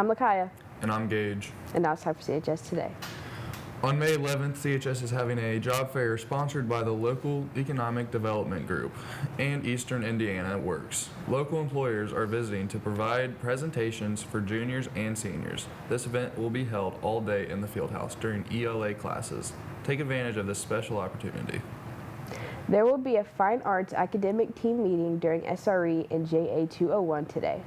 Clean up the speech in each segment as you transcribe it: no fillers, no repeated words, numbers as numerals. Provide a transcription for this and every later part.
I'm Lakaya. And I'm Gage. And now it's time for CHS Today. On May 11th, CHS is having a job fair sponsored by the Local Economic Development Group and Eastern Indiana Works. Local employers are visiting to provide presentations for juniors and seniors. This event will be held all day in the Fieldhouse during ELA classes. Take advantage of this special opportunity. There will be a fine arts academic team meeting during SRE in JA 201 today.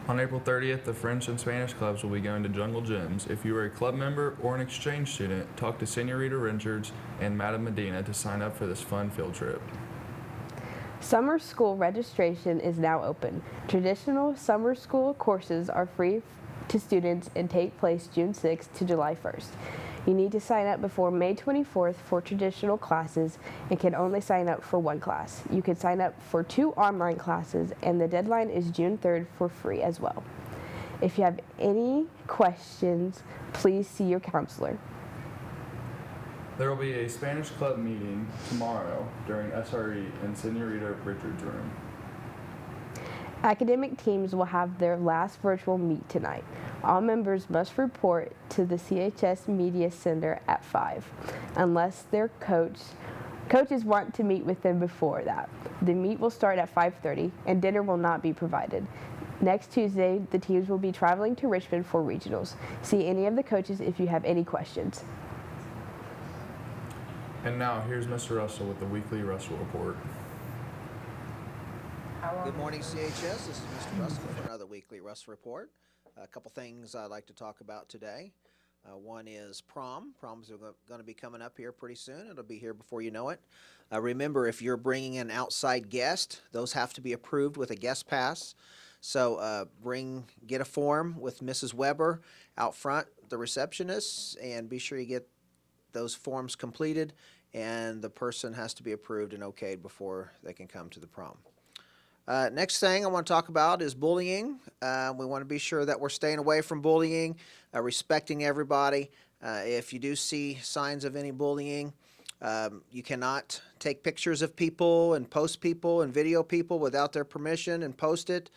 On April 30th, the French and Spanish clubs will be going to Jungle Gyms. If you are a club member or an exchange student, talk to Senorita Richards and Madam Medina to sign up for this fun field trip. Summer school registration is now open. Traditional summer school courses are free to students and take place June 6th to July 1st. You need to sign up before May 24th for traditional classes and can only sign up for one class. You can sign up for 2 online classes, and the deadline is June 3rd for free as well. If you have any questions, please see your counselor. There will be a Spanish club meeting tomorrow during SRE in Senorita Richards' room. Academic teams will have their last virtual meet tonight. All members must report to the CHS Media Center at 5, unless their coaches want to meet with them before that. The meet will start at 5:30, and dinner will not be provided. Next Tuesday, the teams will be traveling to Richmond for regionals. See any of the coaches if you have any questions. And now, here's Mr. Russell with the weekly Russell Report. Good morning, CHS. This is Mr. Russell for another weekly Russell Report. A couple things I'd like to talk about today. One is prom. Proms are going to be coming up here pretty soon. It'll be here before you know it. Remember, if you're bringing an outside guest, those have to be approved with a guest pass. So get a form with Mrs. Weber out front, the receptionist, and be sure you get those forms completed, and the person has to be approved and okayed before they can come to the prom. Next thing I want to talk about is bullying. We want to be sure that we're staying away from bullying, respecting everybody. If you do see signs of any bullying, you cannot take pictures of people and post people and video people without their permission and post it.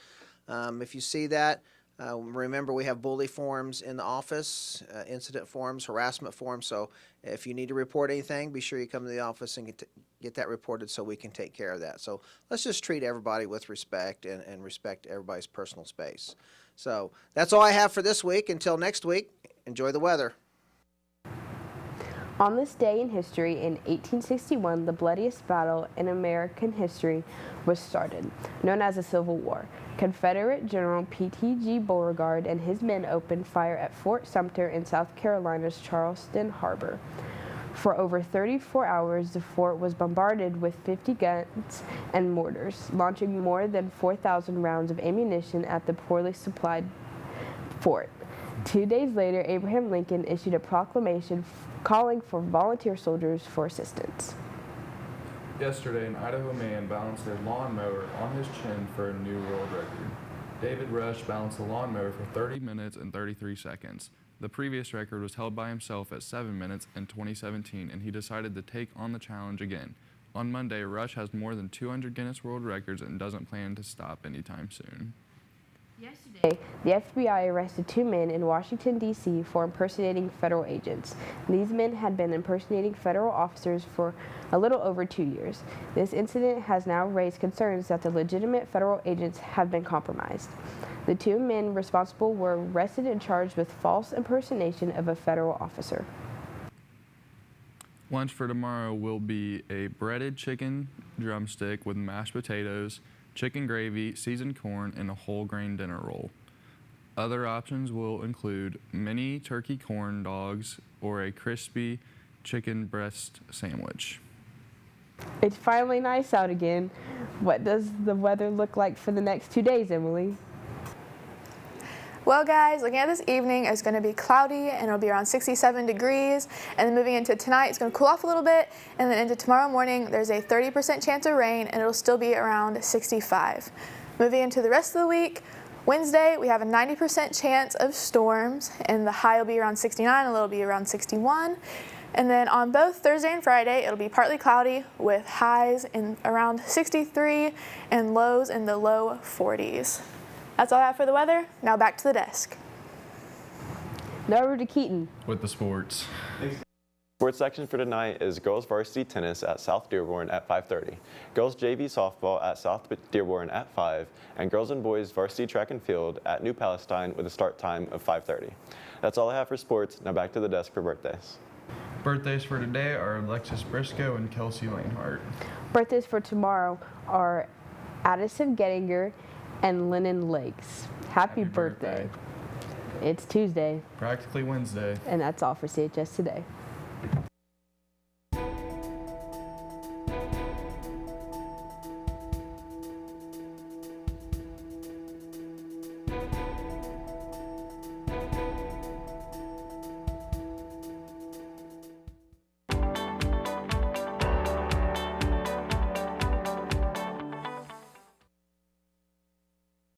If you see that, remember we have bully forms in the office, incident forms, harassment forms. So if you need to report anything, be sure you come to the office and get that reported so we can take care of that. So let's just treat everybody with respect and respect everybody's personal space. So that's all I have for this week. Until next week, enjoy the weather. On this day in history, in 1861, the bloodiest battle in American history was started, known as the Civil War. Confederate General P.T.G. Beauregard and his men opened fire at Fort Sumter in South Carolina's Charleston Harbor. For over 34 hours, the fort was bombarded with 50 guns and mortars, launching more than 4,000 rounds of ammunition at the poorly supplied fort. 2 days later, Abraham Lincoln issued a proclamation calling for volunteer soldiers for assistance. Yesterday, an Idaho man balanced a lawnmower on his chin for a new world record. David Rush balanced the lawnmower for 30 minutes and 33 seconds. The previous record was held by himself at 7 minutes in 2017, and he decided to take on the challenge again. On Monday, Rush has more than 200 Guinness World Records and doesn't plan to stop anytime soon. Yesterday, the FBI arrested 2 men in Washington, D.C. for impersonating federal agents. These men had been impersonating federal officers for a little over 2 years. This incident has now raised concerns that the legitimate federal agents have been compromised. The 2 men responsible were arrested and charged with false impersonation of a federal officer. Lunch for tomorrow will be a breaded chicken drumstick with mashed potatoes, chicken gravy, seasoned corn, and a whole grain dinner roll. Other options will include mini turkey corn dogs or a crispy chicken breast sandwich. It's finally nice out again. What does the weather look like for the next 2 days, Emily? Well guys, looking at this evening, it's going to be cloudy and it'll be around 67 degrees, and then moving into tonight, it's going to cool off a little bit, and then into tomorrow morning, there's a 30% chance of rain and it'll still be around 65. Moving into the rest of the week, Wednesday, we have a 90% chance of storms, and the high will be around 69, and it'll be around 61. And then on both Thursday and Friday, it'll be partly cloudy with highs in around 63 and lows in the low 40s. That's all I have for the weather. Now back to the desk. Now over to Keaton. With the sports. Sports section for tonight is girls varsity tennis at South Dearborn at 5:30, girls JV softball at South Dearborn at 5, and girls and boys varsity track and field at New Palestine with a start time of 5:30. That's all I have for sports. Now back to the desk for birthdays. Birthdays for today are Alexis Briscoe and Kelsey Lanehart. Birthdays for tomorrow are Addison Gettinger and Lennon Lakes. Happy birthday. It's Tuesday, Practically Wednesday. and that's all for CHS Today.